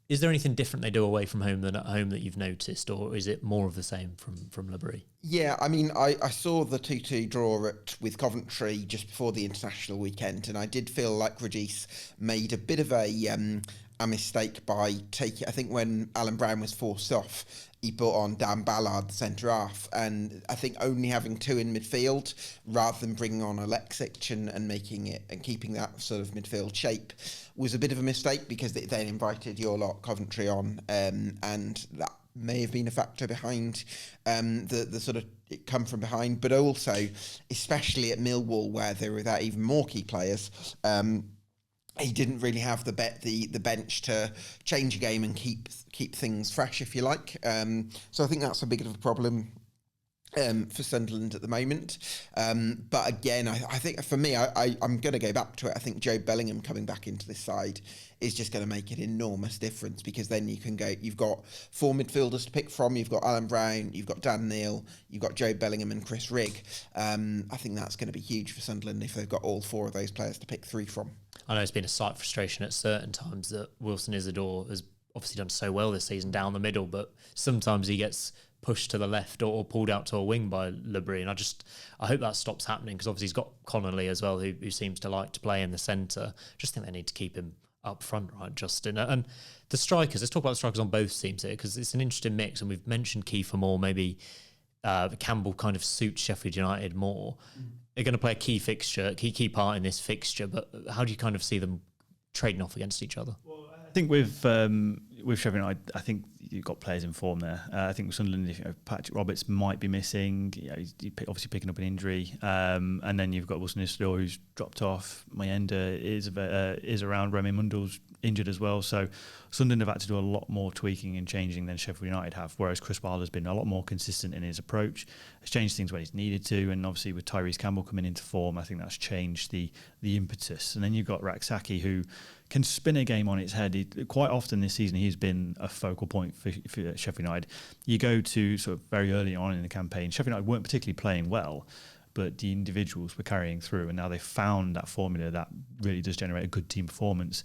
Is there anything different they do away from home than at home that you've noticed, or is it more of the same from Lillibury? Yeah, I mean, I saw the 2-2 draw with Coventry just before the international weekend, and I did feel like Regis made a bit of a mistake by taking, I think when Alan Brown was forced off, he put on Dan Ballard, the centre half, and I think only having 2 in midfield rather than bringing on Alexic and making it and keeping that sort of midfield shape was a bit of a mistake, because it then invited your lot Coventry on, and that may have been a factor behind the sort of it come from behind, but also especially at Millwall, where they were without even more key players. He didn't really have the bench to change a game and keep things fresh, if you like. So I think that's a bit of a problem for Sunderland at the moment. But again, I think for me, I'm going to go back to it. I think Joe Bellingham coming back into this side is just going to make an enormous difference, because then you've got 4 midfielders to pick from. You've got Alan Brown, you've got Dan Neil, you've got Joe Bellingham and Chris Rigg. I think that's going to be huge for Sunderland if they've got all 4 of those players to pick 3 from. I know it's been a slight frustration at certain times that Wilson Isidore has obviously done so well this season down the middle, but sometimes he gets pushed to the left or pulled out to a wing by Lillibury, and I hope that stops happening, because obviously he's got Connolly as well, who seems to like to play in the centre. Just think they need to keep him up front, right, Justin? And the strikers, let's talk about the strikers on both teams here, because it's an interesting mix, and we've mentioned Kiefer Moore, maybe Campbell kind of suits Sheffield United more. They're going to play a key part in this fixture, but how do you kind of see them trading off against each other? Well, I think with with Sheffield United, I think you've got players in form there. I think with Sunderland, Patrick Roberts might be missing. He's obviously picking up an injury. And then you've got Wilson Isidore, who's dropped off. Mayenda is around. Remy Mundell's injured as well. So Sunderland have had to do a lot more tweaking and changing than Sheffield United have, whereas Chris Wilder's been a lot more consistent in his approach. Has changed things when he's needed to, and obviously with Tyrese Campbell coming into form, I think that's changed the impetus. And then you've got Raksaki, who can spin a game on its head. Quite often this season, he's been a focal point for Sheffield United. You go to sort of very early on in the campaign, Sheffield United weren't particularly playing well, but the individuals were carrying through, and now they've found that formula that really does generate a good team performance.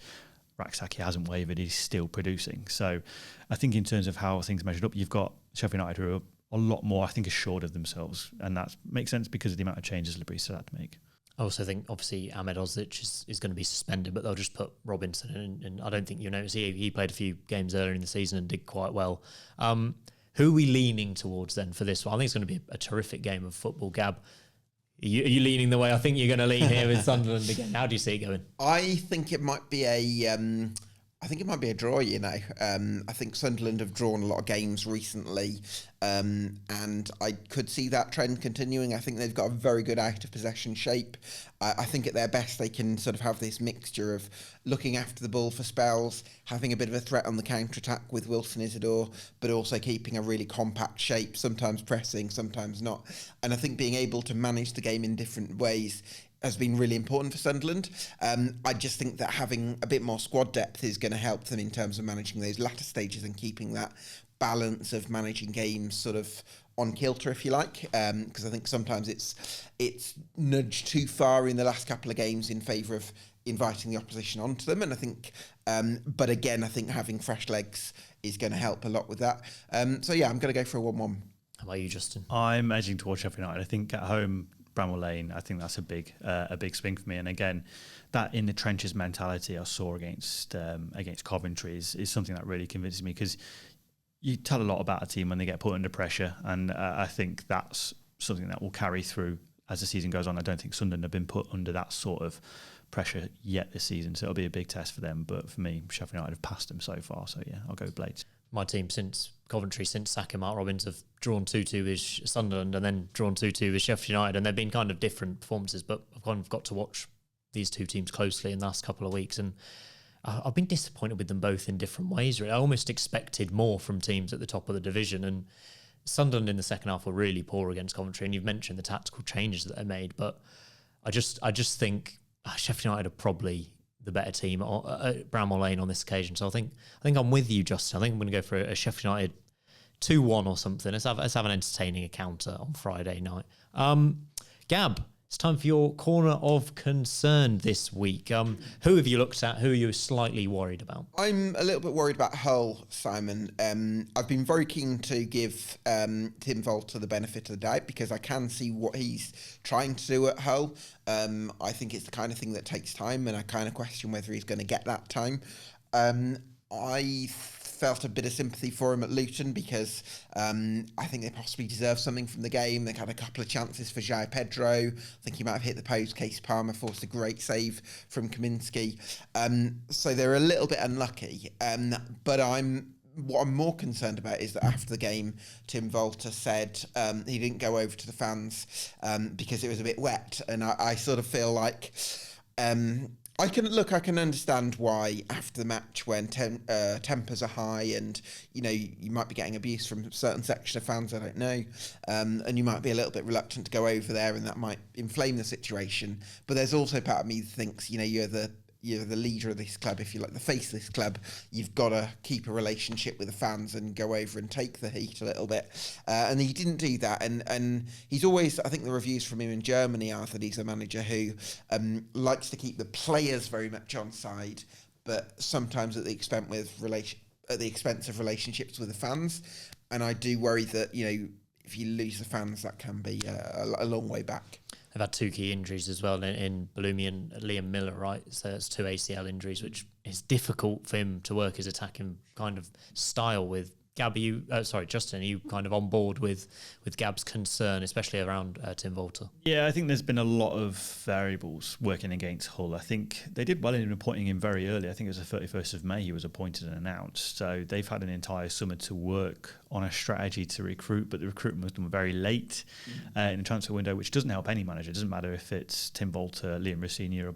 Raksaki hasn't wavered, he's still producing. So I think in terms of how things measured up, you've got Sheffield United who are a lot more, I think, assured of themselves, and that makes sense because of the amount of changes Lillibury still had to make. I also think, obviously, Ahmed Oslic is going to be suspended, but they'll just put Robinson in, and I don't think you'll notice. He played a few games earlier in the season and did quite well. Who are we leaning towards then for this one? I think it's going to be a terrific game of football. Gab, are you leaning the way I think you're going to lean here with Sunderland again? How do you see it going? I think it might be a draw, you know. I think Sunderland have drawn a lot of games recently, and I could see that trend continuing. I think they've got a very good out of possession shape. I think at their best they can sort of have this mixture of looking after the ball for spells, having a bit of a threat on the counter-attack with Wilson Isidore, but also keeping a really compact shape, sometimes pressing, sometimes not. And I think being able to manage the game in different ways has been really important for Sunderland. I just think that having a bit more squad depth is going to help them in terms of managing those latter stages and keeping that balance of managing games sort of on kilter, if you like, because I think sometimes it's nudged too far in the last couple of games in favour of inviting the opposition onto them, and I think, but again, I think having fresh legs is going to help a lot with that. So yeah, I'm going to go for a 1-1. How about you, Justin? I'm edging towards Sheffield United. I think at home, Bramall Lane, I think that's a big swing for me. And again, that in the trenches mentality I saw against Coventry is something that really convinces me, because you tell a lot about a team when they get put under pressure, and I think that's something that will carry through as the season goes on. I don't think Sunderland have been put under that sort of pressure yet this season, so it'll be a big test for them. But for me, Sheffield United have passed them so far, so yeah, I'll go Blades. My team since Coventry, since sacking Mark Robbins, have drawn 2-2 with Sunderland and then drawn 2-2 with Sheffield United, and they've been kind of different performances, but I've kind of got to watch these two teams closely in the last couple of weeks, and I've been disappointed with them both in different ways, really. I almost expected more from teams at the top of the division, and Sunderland in the second half were really poor against Coventry, and you've mentioned the tactical changes that they made, but I just think Sheffield United are probably the better team at Bramall Lane on this occasion. So I think I'm with you, Justin. I think I'm going to go for a Sheffield United 2-1 or something. Let's have an entertaining encounter on Friday night. Gab, it's time for your corner of concern this week. Who have you looked at? Who are you slightly worried about? I'm a little bit worried about Hull, Simon. I've been very keen to give Tim Volter the benefit of the doubt, because I can see what he's trying to do at Hull. I think it's the kind of thing that takes time, and I kind of question whether he's going to get that time. I felt a bit of sympathy for him at Luton, because I think they possibly deserve something from the game. They had a couple of chances for João Pedro. I think he might have hit the post. Case Palmer forced a great save from Kaminsky. So they're a little bit unlucky. But what I'm more concerned about is that after the game, Tim Volter said he didn't go over to the fans because it was a bit wet. And I sort of feel like I can understand why after the match, when tempers are high and you might be getting abuse from a certain section of fans, I don't know, and you might be a little bit reluctant to go over there, and that might inflame the situation. But there's also part of me that thinks you're the leader of this club, if you like, the face of this club. You've got to keep a relationship with the fans and go over and take the heat a little bit. And he didn't do that. And he's always, I think the reviews from him in Germany are that he's a manager who likes to keep the players very much on side, but sometimes at the expense of relationships with the fans. And I do worry that, if you lose the fans, that can be a long way back. They've had two key injuries as well in Bellumi and Liam Miller, right? So it's two ACL injuries, which is difficult for him to work his attacking kind of style with Gab, Justin, are you kind of on board with Gab's concern, especially around Tim Volter? Yeah, I think there's been a lot of variables working against Hull. I think they did well in appointing him very early. I think it was the 31st of May he was appointed and announced. So they've had an entire summer to work on a strategy to recruit, but the recruitment was done very late in the transfer window, which doesn't help any manager. It doesn't matter if it's Tim Volter, Liam Rossini, or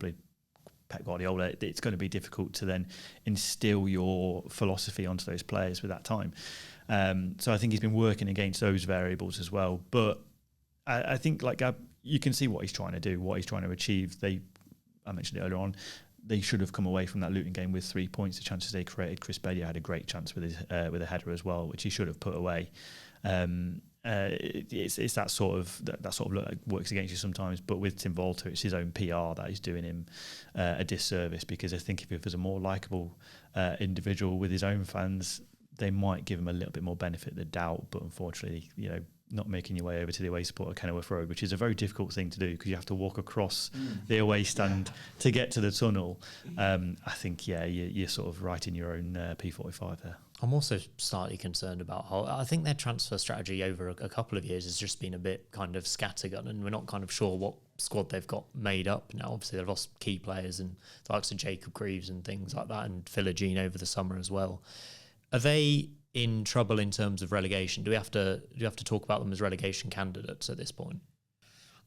Pep Guardiola. It's going to be difficult to then instill your philosophy onto those players with that time. So I think he's been working against those variables as well. But I think, like Gab, you can see what he's trying to do, what he's trying to achieve. I mentioned it earlier on, they should have come away from that Luton game with 3 points. The chances they created, Chris Bailey had a great chance with a header as well, which he should have put away. It's that sort of look that works against you sometimes. But with Tim Volter, it's his own PR that is doing him a disservice, because I think if he was a more likeable individual with his own fans, they might give him a little bit more benefit of the doubt. But unfortunately, not making your way over to the away support of Kenilworth Road, which is a very difficult thing to do because you have to walk across the away stand to get to the tunnel. I think, you're sort of right in your own P45 there. I'm also slightly concerned about Hull. I think their transfer strategy over a couple of years has just been a bit kind of scattergun, and we're not kind of sure what squad they've got made up now. Obviously, they've lost key players and the likes of Jacob Greaves and things like that, and Philogene over the summer as well. Are they in trouble in terms of relegation? Do you have to talk about them as relegation candidates at this point?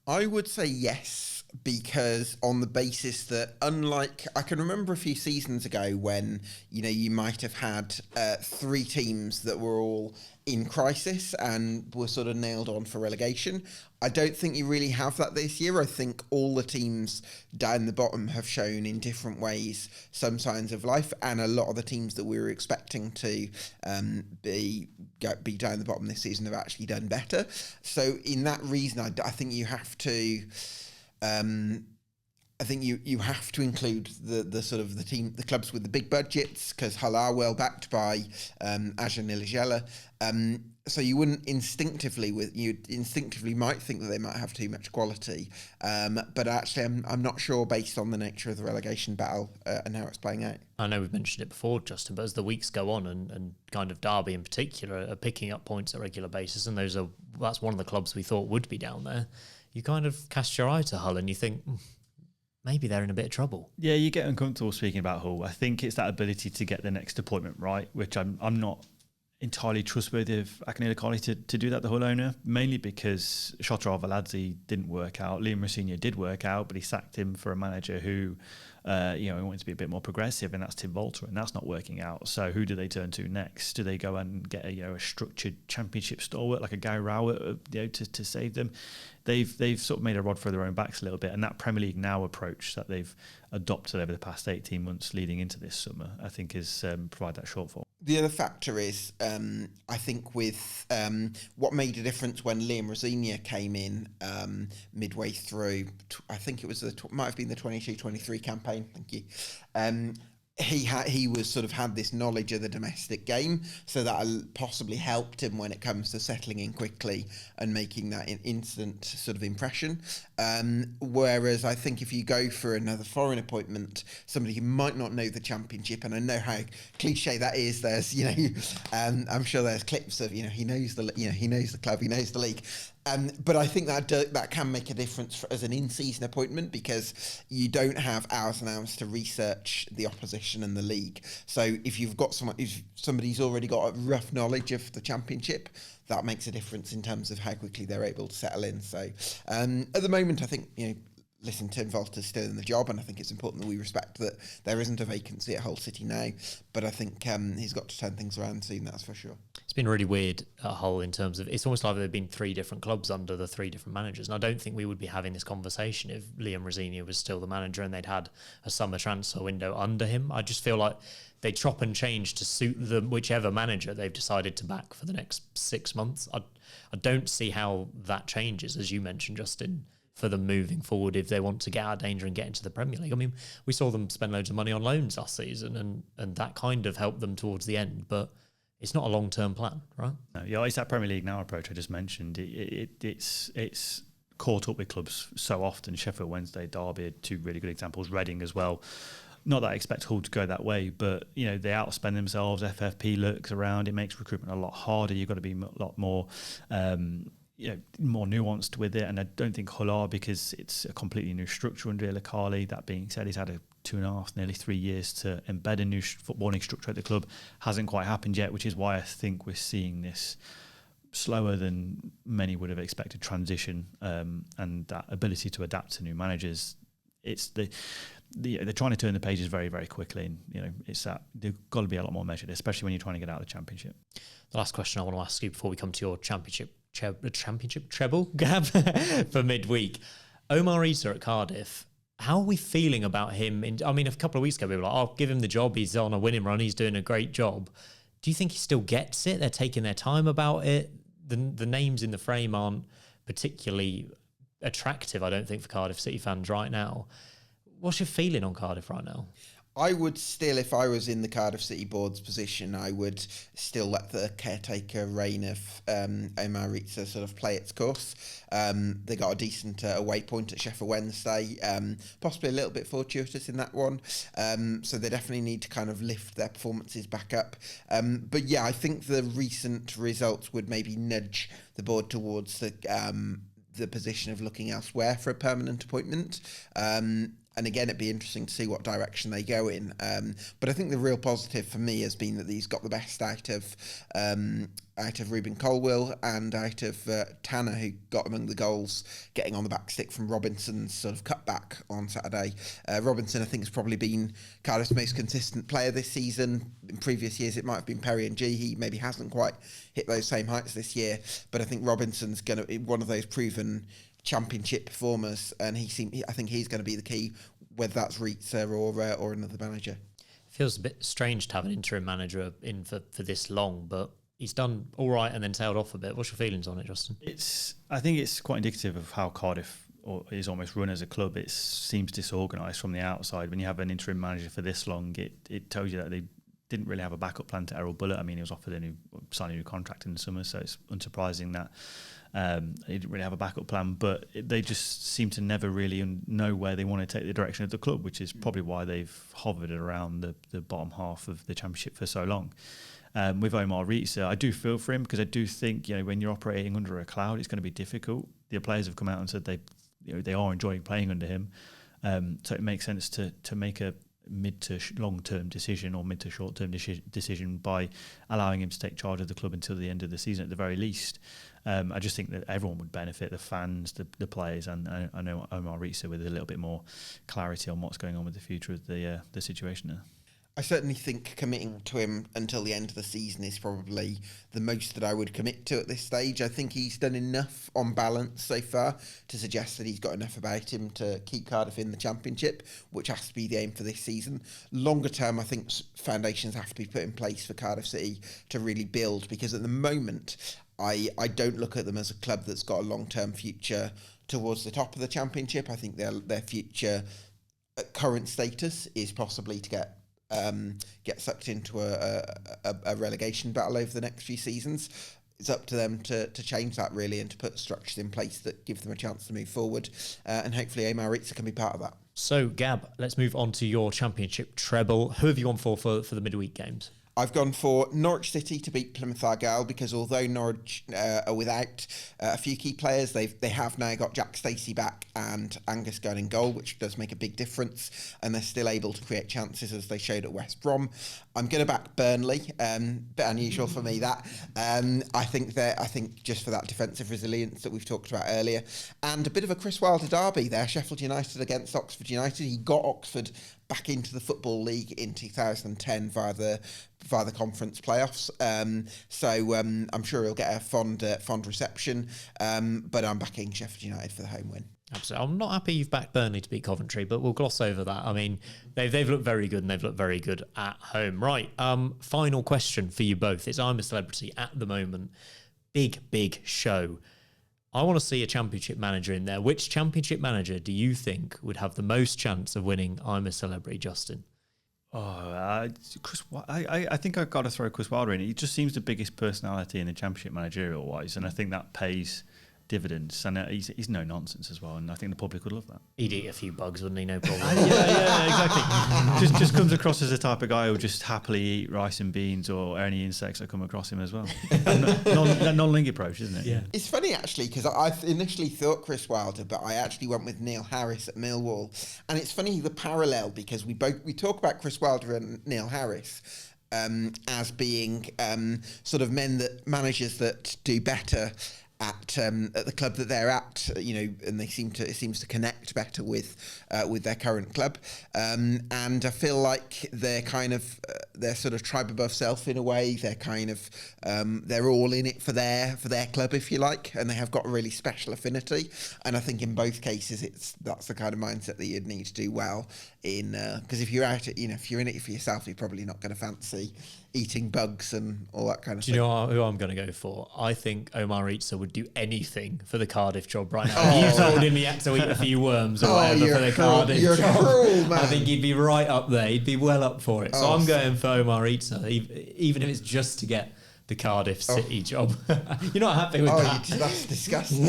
I would say yes, because on the basis that, unlike, I can remember a few seasons ago when, you might have had 3 teams that were all in crisis and were sort of nailed on for relegation. I don't think you really have that this year. I think all the teams down the bottom have shown in different ways some signs of life, and a lot of the teams that we were expecting to be down the bottom this season have actually done better. So in that reason, I think you have to... I think you have to include the sort of the clubs with the big budgets, because Hull are well backed by Aja Nilajela. So you wouldn't instinctively might think that they might have too much quality, but actually I'm not sure based on the nature of the relegation battle and how it's playing out. I know we've mentioned it before, Justin, but as the weeks go on and kind of Derby in particular are picking up points at a regular basis, and that's one of the clubs we thought would be down there, you kind of cast your eye to Hull and you think, maybe they're in a bit of trouble. Yeah, you get uncomfortable speaking about Hull. I think it's that ability to get the next appointment right, which I'm not entirely trustworthy of Akinele Carly to do that, the Hull owner, mainly because Shotra Arveladze didn't work out. Liam Rossini did work out, but he sacked him for a manager who he wanted to be a bit more progressive, and that's Tim Volter, and that's not working out. So who do they turn to next? Do they go and get a structured championship stalwart like a Guy Rowett to save them? They've sort of made a rod for their own backs a little bit, and that Premier League Now approach that they've adopted over the past 18 months leading into this summer, I think, is provide that shortfall. The other factor is, I think, with what made a difference when Liam Rosinia came in midway through, I think it was might have been the 22-23 campaign. Thank you. He was sort of had this knowledge of the domestic game, so that possibly helped him when it comes to settling in quickly and making that instant sort of impression. Whereas I think if you go for another foreign appointment, somebody who might not know the Championship, and I know how cliche that is. There's I'm sure there's clips of he knows the club, he knows the league. But I think that can make a difference as an in-season appointment, because you don't have hours and hours to research the opposition and the league. So if you've got somebody's already got a rough knowledge of the Championship, that makes a difference in terms of how quickly they're able to settle in. So at the moment, I think Tim Volter's still in the job, and I think it's important that we respect that there isn't a vacancy at Hull City now. But I think he's got to turn things around soon, that's for sure. It's been really weird at Hull in terms of, it's almost like there have been 3 different clubs under the 3 different managers. And I don't think we would be having this conversation if Liam Rosinia was still the manager and they'd had a summer transfer window under him. I just feel like they chop and change to suit whichever manager they've decided to back for the next 6 months. I don't see how that changes, as you mentioned, Justin, for them moving forward if they want to get out of danger and get into the Premier League. I mean, we saw them spend loads of money on loans last season, and that kind of helped them towards the end, but it's not a long-term plan, right? No, yeah, it's that Premier League Now approach I just mentioned. It's caught up with clubs so often. Sheffield Wednesday, Derby, 2 really good examples. Reading as well. Not that I expect Hull to go that way, but they outspend themselves. FFP lurks around. It makes recruitment a lot harder. You've got to be a lot more, more nuanced with it. And I don't think Hull are, because it's a completely new structure under Ilakali. That being said, he's had a 2.5, nearly 3 years to embed a new footballing structure at the club. Hasn't quite happened yet, which is why I think we're seeing this slower than many would have expected transition, and that ability to adapt to new managers. It's they're trying to turn the pages very, very quickly, and it's that they've got to be a lot more measured, especially when you're trying to get out of the Championship. The last question I want to ask you before we come to your championship treble, Gab, for midweek. Omar Issa at Cardiff. How are we feeling about him? A couple of weeks ago we were like, "I'll give him the job. He's on a winning run. He's doing a great job." Do you think he still gets it? They're taking their time about it. The names in the frame aren't particularly attractive, I don't think, for Cardiff City fans right now. What's your feeling on Cardiff right now? I would still, if I was in the Cardiff City board's position, I would still let the caretaker reign of Omar Issa sort of play its course. They got a decent away point at Sheffield Wednesday, possibly a little bit fortuitous in that one. So they definitely need to kind of lift their performances back up. But yeah, I think the recent results would maybe nudge the board towards the position of looking elsewhere for a permanent appointment. And again, it'd be interesting to see what direction they go in. But I think the real positive for me has been that he's got the best out of Ruben Colwill and out of Tanner, who got among the goals, getting on the back stick from Robinson's sort of cutback on Saturday. Robinson, I think, has probably been Cardiff's most consistent player this season. In previous years, it might have been Perry and G. He maybe hasn't quite hit those same heights this year, but I think Robinson's going to be one of those proven Championship performers, and I think he's going to be the key, whether that's Ritza or another manager. It feels a bit strange to have an interim manager in for this long, but he's done all right and then tailed off a bit. What's your feelings on it, Justin? I think it's quite indicative of how Cardiff is almost run as a club. It seems disorganised from the outside. When you have an interim manager for this long, it tells you that they didn't really have a backup plan to Errol Bullitt. I mean, he was offered signed a new contract in the summer, so it's unsurprising that they didn't really have a backup plan, but they just seem to never really know where they want to take the direction of the club, which is probably why they've hovered around the bottom half of the Championship for so long. With Omar Ritza, I do feel for him, because I do think when you're operating under a cloud, it's going to be difficult. The players have come out and said they are enjoying playing under him, so it makes sense to make a mid to long-term decision or mid to short-term decision by allowing him to take charge of the club until the end of the season at the very least. I just think that everyone would benefit, the fans, the players, and I know Omar Ritza with a little bit more clarity on what's going on with the future of the situation there. I certainly think committing to him until the end of the season is probably the most that I would commit to at this stage. I think he's done enough on balance so far to suggest that he's got enough about him to keep Cardiff in the Championship, which has to be the aim for this season. Longer term, I think foundations have to be put in place for Cardiff City to really build, because at the moment, I don't look at them as a club that's got a long-term future towards the top of the Championship. I think their future at current status is possibly to get sucked into a relegation battle over the next few seasons. It's up to them to change that, really, and to put structures in place that give them a chance to move forward. And hopefully Omar Ritza can be part of that. So, Gab, let's move on to your Championship treble. Who have you gone for the midweek games? I've gone for Norwich City to beat Plymouth Argyle, because although Norwich are without a few key players, they have now got Jack Stacey back and Angus Gunn in goal, which does make a big difference, and they're still able to create chances as they showed at West Brom. I'm going to back Burnley, bit unusual for me that. I think just for that defensive resilience that we've talked about earlier, and a bit of a Chris Wilder derby there, Sheffield United against Oxford United. He got Oxford back into the Football League in 2010 via the conference playoffs. So I'm sure he'll get a fond reception, but I'm backing Sheffield United for the home win. Absolutely. I'm not happy you've backed Burnley to beat Coventry, but we'll gloss over that. I mean, they've looked very good, and they've looked very good at home. Right, final question for you both. It's I'm a Celebrity at the moment. Big show. I want to see a Championship manager in there. Which Championship manager do you think would have the most chance of winning I'm a Celebrity, Justin? Chris. I think I've got to throw Chris Wilder in. He just seems the biggest personality in the Championship managerial-wise, and I think that pays dividends, and he's no nonsense as well, and I think the public would love that. He'd eat a few bugs, wouldn't he? No problem. Exactly. just comes across as the type of guy who'll just happily eat rice and beans or any insects that come across him as well. Non-link approach, isn't it? Yeah. It's funny actually because I initially thought Chris Wilder, but I actually went with Neil Harris at Millwall, and it's funny the parallel because we talk about Chris Wilder and Neil Harris as being sort of managers that do better at the club that they're at, and it seems to connect better with their current club, and I feel like they're kind of they're sort of tribe above self in a way. They're kind of they're all in it for their club, if you like, and they have got a really special affinity. And I think in both cases, that's the kind of mindset that you'd need to do well in, because if you're out, if you're in it for yourself, you're probably not going to fancy eating bugs and all that kind of thing. Do you know who I'm going to go for? I think Omar Itza would do anything for the Cardiff job right now. You told him he had to eat a few worms or whatever for the Cardiff job. Cruel, man. I think he'd be right up there. He'd be well up for it. So I'm going for Omar Itza, even if it's just to get the Cardiff City job. You're not happy with that? That's disgusting.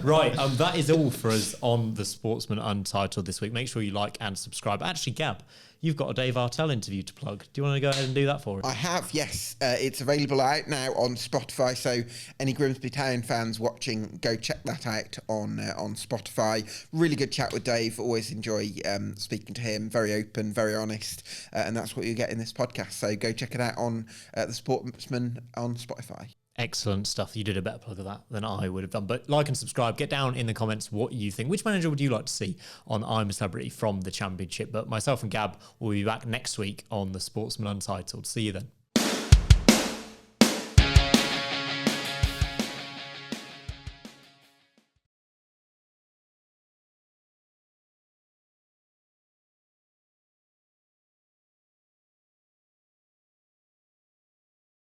Right, that is all for us on the Sportsman Untitled this week. Make sure you like and subscribe. Actually, Gab, you've got a Dave Artell interview to plug. Do you want to go ahead and do that for us? I have, yes. It's available out now on Spotify, so any Grimsby Town fans watching, go check that out on Spotify. Really good chat with Dave. Always enjoy speaking to him. Very open, very honest, and that's what you get in this podcast. So go check it out on the Sportsman on Spotify. Excellent stuff. You did a better plug of that than I would have done. But like and subscribe. Get down in the comments what you think. Which manager would you like to see on I'm a Celebrity from the Championship? But myself and Gab will be back next week on the Sportsman Untitled. See you then.